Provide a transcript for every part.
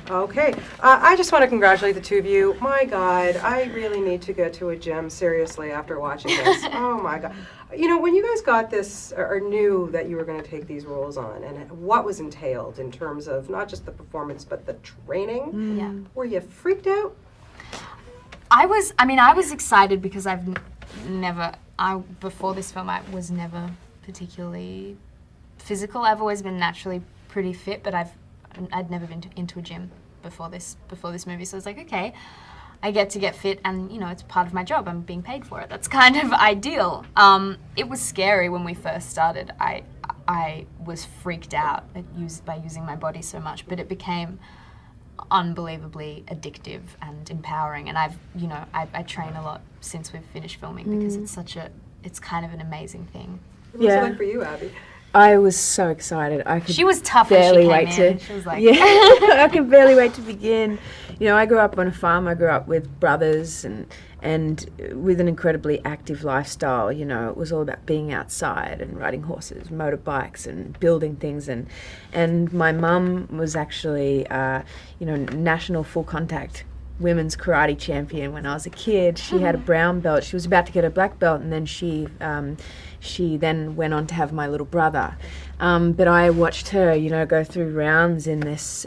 Okay. I just want to congratulate the two of you. My God, I really need to go to a gym, seriously, after watching this. Oh, my God. You know, when you guys got this, or knew that you were going to take these roles on, and what was entailed in terms of not just the performance, but the training, were you freaked out? I was excited because before this film, I was never particularly physical. I've always been naturally pretty fit, but I'd never been into a gym before this movie. So I was like, okay, I get to get fit, and you know, it's part of my job. I'm being paid for it. That's kind of ideal. It was scary when we first started. I was freaked out by using my body so much, but it became unbelievably addictive and empowering. And I train a lot since we've finished filming because it's kind of an amazing thing. What was it like for you, Abbie? I was so excited. She was tough barely when she came in. to. She was like, I could barely wait to begin. You know, I grew up on a farm. I grew up with brothers and with an incredibly active lifestyle. You know, it was all about being outside and riding horses, motorbikes, and building things. And my mum was actually, national full contact women's karate champion when I was a kid. She had a brown belt. She was about to get a black belt, and then she then went on to have my little brother. But I watched her, you know, go through rounds in this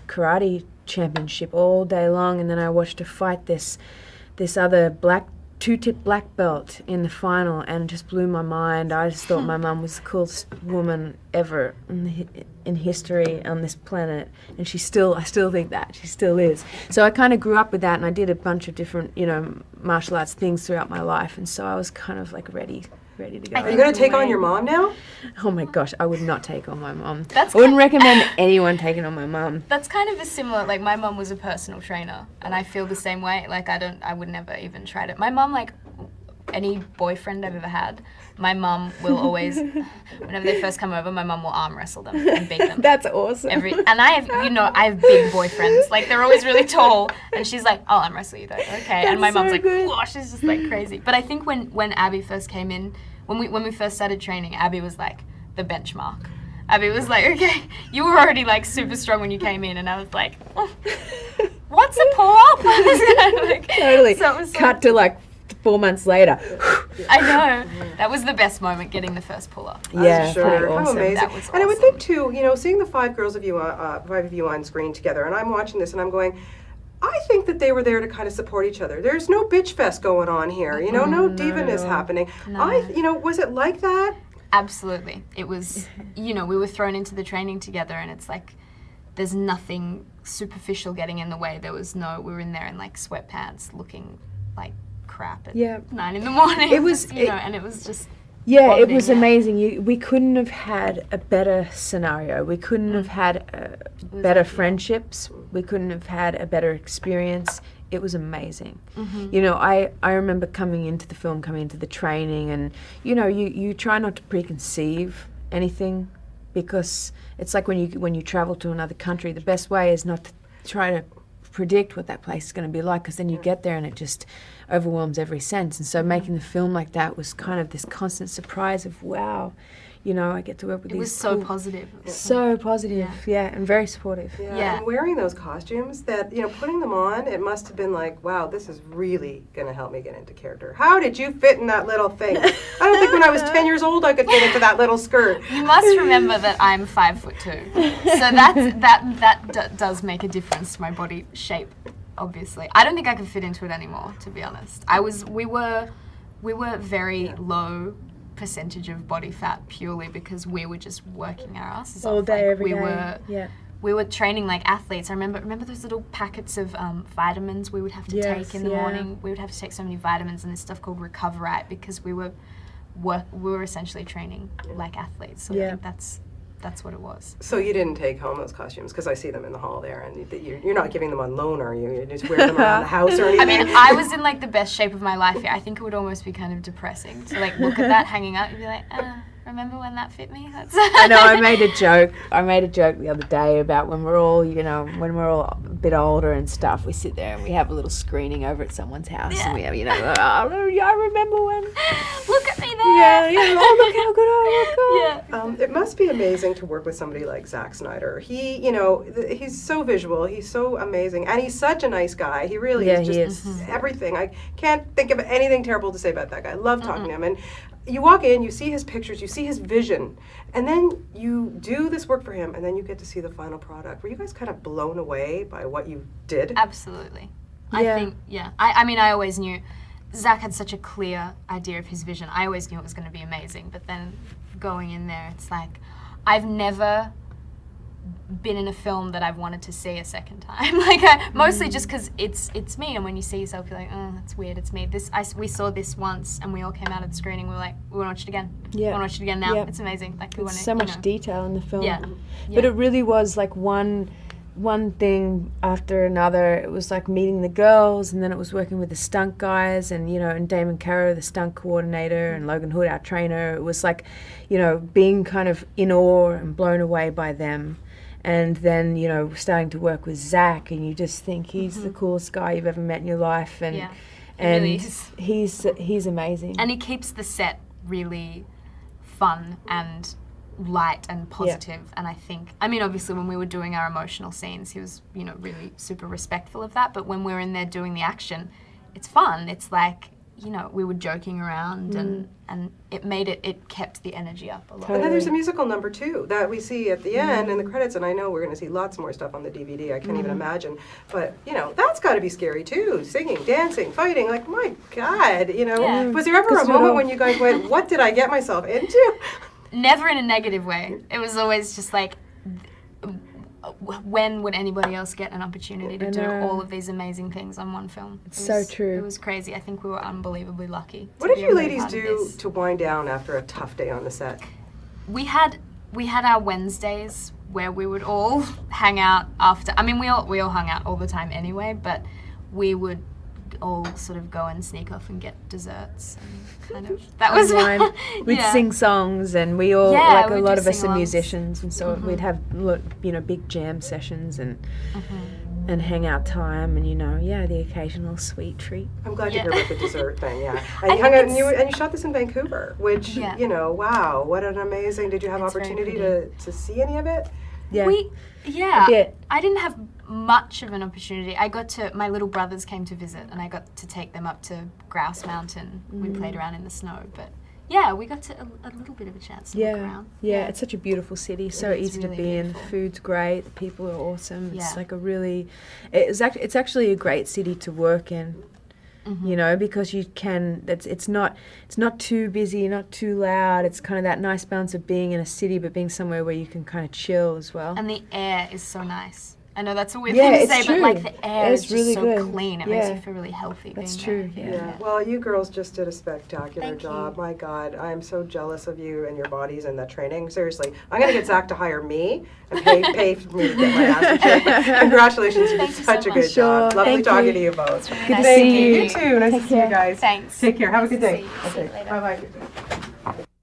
karate championship all day long, and then I watched her fight this other two-tip black belt in the final, and it just blew my mind. I just thought my mum was the coolest woman ever in history on this planet, and I still think that she still is. So I kind of grew up with that, and I did a bunch of different, you know, martial arts things throughout my life, and so I was kind of like ready to go. Are you going to take on your mom now? Oh my gosh, I would not take on my mom. I wouldn't recommend anyone taking on my mom. That's kind of a similar, like my mom was a personal trainer, and I feel the same way. Like I would never even try it. My mom, like any boyfriend I've ever had, my mom will always, whenever they first come over, my mom will arm wrestle them and beat them. That's awesome. And I have big boyfriends. Like they're always really tall, and she's like, I'll arm wrestle you though. Okay. And my mom's like, oh, she's just like crazy. But I think when Abbie first came in, when we first started training, Abbie was like the benchmark. Abbie was like, okay, you were already like super strong when you came in, and I was like, oh, what's a pull-up? Totally. So it was cut to like 4 months later. I know. That was the best moment, getting the first pull-up. Yeah, sure. awesome. How amazing. That was awesome. And I would think too, you know, seeing the five of you on screen together, and I'm watching this and I'm going, I think that they were there to kind of support each other. There's no bitch fest going on here, you know, no divaness happening. No. Was it like that? Absolutely. It was, you know, we were thrown into the training together, and it's like, there's nothing superficial getting in the way. We were in there in like sweatpants looking like crap at 9 in the morning. It was, and it was just yeah, bonding, it was amazing. We couldn't have had a better scenario. We couldn't have had better friendships. We couldn't have had a better experience. It was amazing. You know, I remember coming into the training, and you know, you try not to preconceive anything, because it's like when you travel to another country, the best way is not to try to predict what that place is going to be like, because then you get there and it just overwhelms every sense. And so making the film like that was kind of this constant surprise of, wow, you know, I get to work with these. It was so positive. So positive, yeah, and very supportive. Yeah, and wearing those costumes, that, you know, putting them on, it must have been like, wow, this is really going to help me get into character. How did you fit in that little thing? I don't think when I was 10 years old I could fit into that little skirt. You must remember that I'm 5'2", so that does make a difference to my body shape. Obviously, I don't think I could fit into it anymore, to be honest. We were very low percentage of body fat, purely because we were just working our asses all off. day, like, every day. We were training like athletes. I remember those little packets of vitamins we would have to take in the morning. We would have to take so many vitamins and this stuff called Recoverite, because we were essentially training like athletes. So I think that's what it was. So you didn't take home those costumes, because I see them in the hall there, and you're not giving them on loan, are you? You just wear them around the house or anything? I mean, I was in like the best shape of my life here. I think it would almost be kind of depressing to like look at that hanging up and be like, remember when that fit me? I know, I made a joke the other day about when we're all a bit older and stuff, we sit there and we have a little screening over at someone's house, and we have, you know, I remember when. Look at me there. Yeah, oh, look how good I look. Yeah. It must be amazing to work with somebody like Zack Snyder. He, you know, he's so visual, he's so amazing, and he's such a nice guy. He really is just everything. I can't think of anything terrible to say about that guy. I love talking to him. And you walk in, you see his pictures, you see his vision, and then you do this work for him, and then you get to see the final product. Were you guys kind of blown away by what you did? Absolutely. I think, I mean, I always knew Zack had such a clear idea of his vision. I always knew it was going to be amazing, but then going in there, it's like, I've never been in a film that I've wanted to see a second time. Like, mostly just because it's me, and when you see yourself, you're like, oh, that's weird, it's me. We saw this once, and we all came out of the screening, we were like, we want to watch it again. We want to watch it again now. It's amazing. Like, we want so much detail in the film. But it really was like one thing after another. It was like meeting the girls, and then it was working with the stunt guys, and you know, and Damon Caro, the stunt coordinator, and Logan Hood, our trainer. It was like, you know, being kind of in awe and blown away by them. And then, you know, starting to work with Zack, and you just think he's the coolest guy you've ever met in your life, and really is. he's amazing. And he keeps the set really fun and light and positive. And I think, I mean, obviously when we were doing our emotional scenes, he was, you know, really super respectful of that. But when we were in there doing the action, it's fun. It's like, you know, we were joking around, and it kept the energy up a lot. And then there's a musical number too that we see at the end in the credits, and I know we're going to see lots more stuff on the DVD. I can't even imagine. But, you know, that's got to be scary too. Singing, dancing, fighting, like, my God, you know. Was there ever a moment when you guys went, what did I get myself into? Never in a negative way. It was always just like, when would anybody else get an opportunity to do all of these amazing things on one film? It's so true. It was crazy. I think we were unbelievably lucky. What did you ladies do to wind down after a tough day on the set? We had our Wednesdays where we would all hang out after. I mean, we all hung out all the time anyway, but we would all sort of go and sneak off and get desserts, and kind of that was fun. We'd sing songs, and we all like a lot of us are musicians, and so we'd have, you know, big jam sessions and hang out time, and you know, the occasional sweet treat. I'm glad to hear about the dessert thing. And you hung out, and you shot this in Vancouver, which you know, wow, what an amazing. Did you have opportunity to see any of it? I didn't have much of an opportunity. My little brothers came to visit, and I got to take them up to Grouse Mountain. We played around in the snow, but we got to a little bit of a chance to look around. It's such a beautiful city, so easy to be in. The food's great, the people are awesome. It's like it's actually a great city to work in. You know, because you can. It's not too busy, not too loud. It's kind of that nice balance of being in a city, but being somewhere where you can kind of chill as well. And the air is so nice. I know that's a weird thing to say, but like the air is just really so clean. It makes you feel really healthy. That's true. Well, you girls just did a spectacular job. My God, I am so jealous of you and your bodies and that training. Seriously, I'm gonna get Zack to hire me and pay for me to get my ass in shape. Congratulations, you did such a good job. Lovely talking to you both. Good to see you. You too. Nice to see you guys. Thanks. Take care. Have a good day. Okay. Bye bye.